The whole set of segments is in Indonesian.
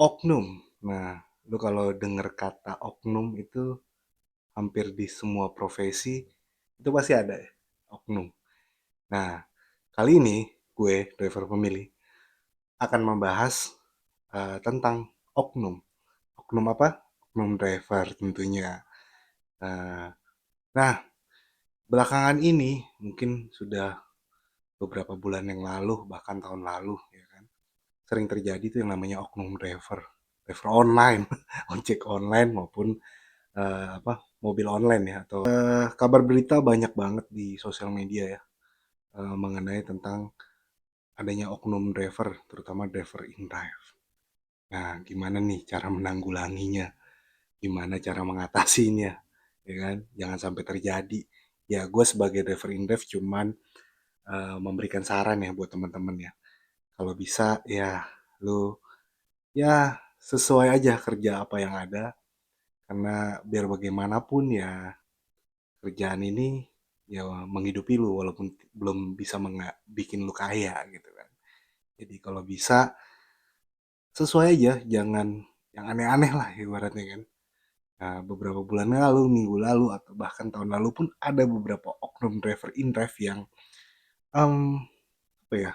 Oknum. Nah, lu kalau denger kata oknum itu hampir di semua profesi itu pasti ada ya, oknum. Nah, kali ini gue, driver pemilih, akan membahas tentang oknum. Oknum apa? Oknum driver tentunya. Eh, nah, belakangan ini mungkin sudah beberapa bulan yang lalu, bahkan tahun lalu, ya kan, sering terjadi tuh yang namanya oknum driver, driver online, ojek online maupun apa mobil online ya atau kabar berita banyak banget di sosial media ya mengenai tentang adanya oknum driver, terutama driver in drive. Nah, gimana nih cara menanggulanginya? Gimana cara mengatasinya? Ya kan? Jangan sampai terjadi. Ya, gue sebagai driver in drive cuman memberikan saran ya buat teman-teman ya. Kalau bisa ya lu ya sesuai aja kerja apa yang ada karena biar bagaimanapun ya kerjaan ini ya menghidupi lu walaupun belum bisa bikin lu kaya gitu kan. Jadi kalau bisa sesuai aja, jangan yang aneh-aneh lah ibaratnya kan. Nah, beberapa bulan lalu, minggu lalu, atau bahkan tahun lalu pun ada beberapa oknum driver in drive yang em, apa ya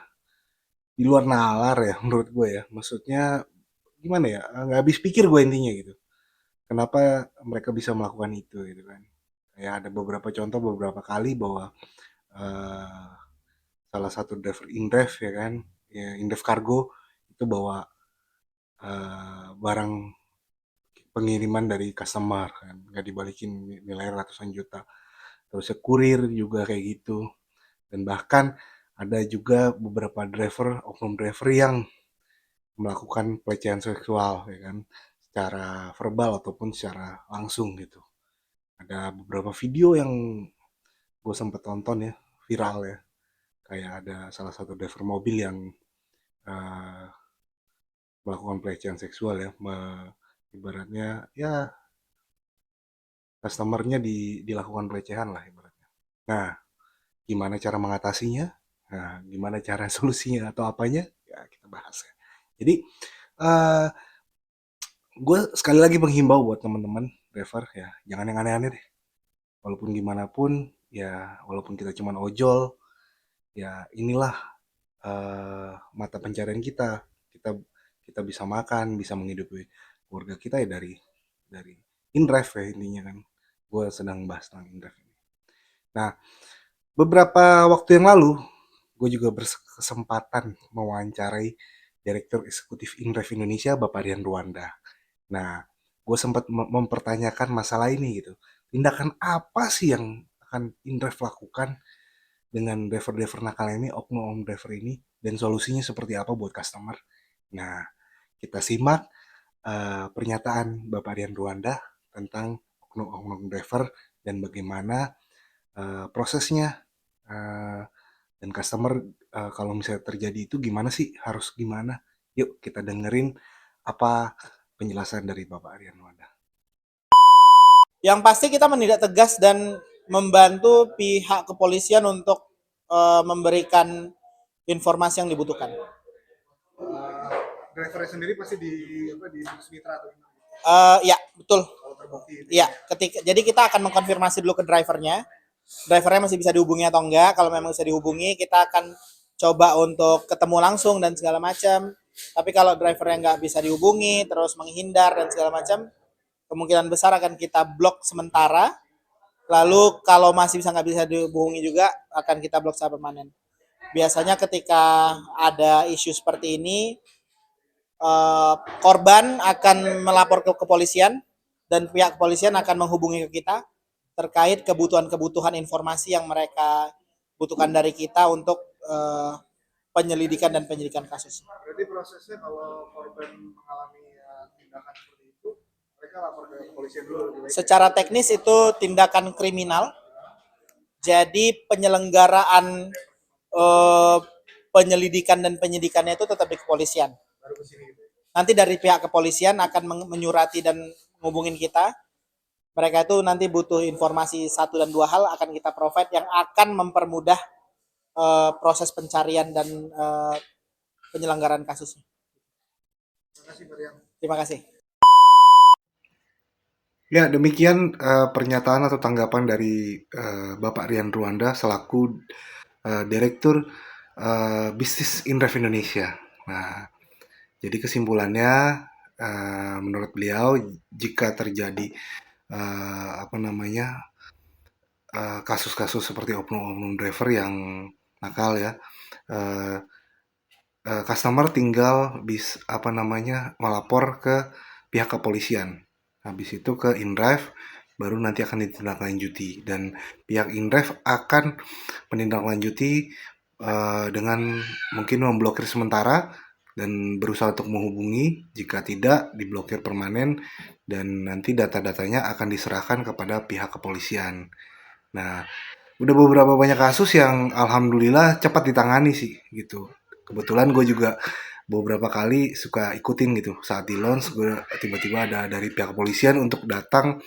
di luar nalar ya menurut gue ya. Maksudnya gimana ya? Nggak habis pikir gue intinya gitu. Kenapa mereka bisa melakukan itu gitu kan? Ya ada beberapa contoh beberapa kali bahwa eh, salah satu driver indrive ya kan, ya indrive kargo itu bawa barang pengiriman dari customer kan, nggak dibalikin nilai ratusan juta. Terus kurir juga kayak gitu. Dan bahkan ada juga beberapa driver, oknum driver yang melakukan pelecehan seksual ya kan, secara verbal ataupun secara langsung gitu. Ada beberapa video yang gue sempat tonton ya, viral ya. Kayak ada salah satu driver mobil yang uh, melakukan pelecehan seksual ya, ibaratnya ya customernya dilakukan pelecehan lah ibaratnya. Nah, gimana cara mengatasinya? Nah, gimana cara solusinya atau apanya? Ya kita bahas ya. Jadi uh, gue sekali lagi menghimbau buat teman-teman driver ya, jangan yang aneh-aneh deh. Walaupun gimana pun, ya walaupun kita cuma ojol, ya inilah mata pencarian kita. Kita kita bisa makan, bisa menghidupi keluarga kita ya dari indrive ya intinya kan. Gue sedang bahas tentang indrive ini. Nah, beberapa waktu yang lalu, gue juga berkesempatan mewawancarai Direktur Eksekutif Indrive Indonesia, Bapak Rian Ruanda. Nah, gue sempat mempertanyakan masalah ini gitu. Tindakan apa sih yang akan Indrive lakukan dengan driver-driver nakal ini, oknum driver ini, dan solusinya seperti apa buat customer? Nah, kita simak pernyataan Bapak Rian Ruanda tentang oknum-oknum driver dan bagaimana prosesnya dan customer kalau misalnya terjadi itu gimana sih, harus gimana? Yuk kita dengerin apa penjelasan dari Bapak Rian Ruanda. Yang pasti kita menindak tegas dan membantu pihak kepolisian untuk memberikan informasi yang dibutuhkan. Drivernya sendiri pasti di Mitra atau gimana? Ya, betul. Kalau terbukti itu. Ya, jadi kita akan mengkonfirmasi dulu ke drivernya. Drivernya masih bisa dihubungi atau enggak. Kalau memang bisa dihubungi, kita akan coba untuk ketemu langsung dan segala macam. Tapi kalau drivernya nggak bisa dihubungi, terus menghindar dan segala macam, kemungkinan besar akan kita blok sementara. Lalu kalau masih nggak bisa dihubungi juga, akan kita blok secara permanen. Biasanya ketika ada isu seperti ini, korban akan melapor ke kepolisian dan pihak kepolisian akan menghubungi ke kita terkait kebutuhan-kebutuhan informasi yang mereka butuhkan dari kita untuk penyelidikan dan penyidikan kasus. Berarti prosesnya kalau korban mengalami tindakan seperti itu, mereka lapor ke kepolisian dulu. Secara teknis itu tindakan kriminal. Jadi penyelenggaraan eh, penyelidikan dan penyidikannya itu tetap di kepolisian. Nanti dari pihak kepolisian akan menyurati dan ngubungin kita. Mereka itu nanti butuh informasi satu dan dua hal akan kita provide yang akan mempermudah proses pencarian dan penyelenggaraan kasusnya. Terima kasih. Ya, demikian pernyataan atau tanggapan dari Bapak Rian Ruanda selaku Direktur Bisnis Inref Indonesia. Nah, jadi kesimpulannya, menurut beliau, jika terjadi apa namanya kasus-kasus seperti oknum-oknum driver yang nakal ya, eh, customer tinggal apa namanya melapor ke pihak kepolisian. Habis itu ke Indrive, baru nanti akan ditindaklanjuti dan pihak Indrive akan menindaklanjuti dengan mungkin memblokir sementara dan berusaha untuk menghubungi. Jika tidak, diblokir permanen dan nanti data-datanya akan diserahkan kepada pihak kepolisian. Nah, udah beberapa banyak kasus yang alhamdulillah cepat ditangani sih gitu. Kebetulan gue juga beberapa kali suka ikutin gitu saat di launch, gue tiba-tiba ada dari pihak kepolisian untuk datang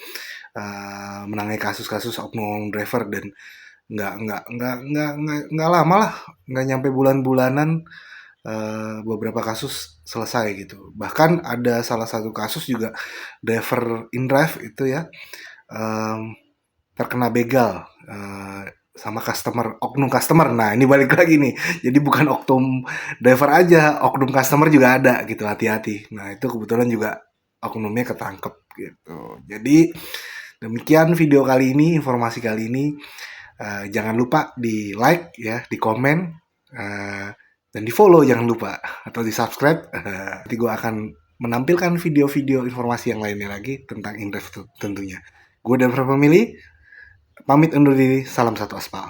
menangani kasus-kasus oknum driver dan nggak lama lah, nggak nyampe bulan-bulanan beberapa kasus selesai gitu. Bahkan ada salah satu kasus juga driver in drive itu ya, em, terkena begal sama customer, oknum customer. Nah, ini balik lagi nih. Jadi bukan oknum driver aja, oknum customer juga ada gitu. Hati-hati. Nah, itu kebetulan juga oknumnya ketangkep gitu. Jadi demikian video kali ini, informasi kali ini. Jangan lupa di like ya, di komen, dan di follow jangan lupa atau di subscribe. Nanti gue akan menampilkan video-video informasi yang lainnya lagi tentang Indref tentunya. Gue dan pemilih pamit undur diri, salam satu aspal.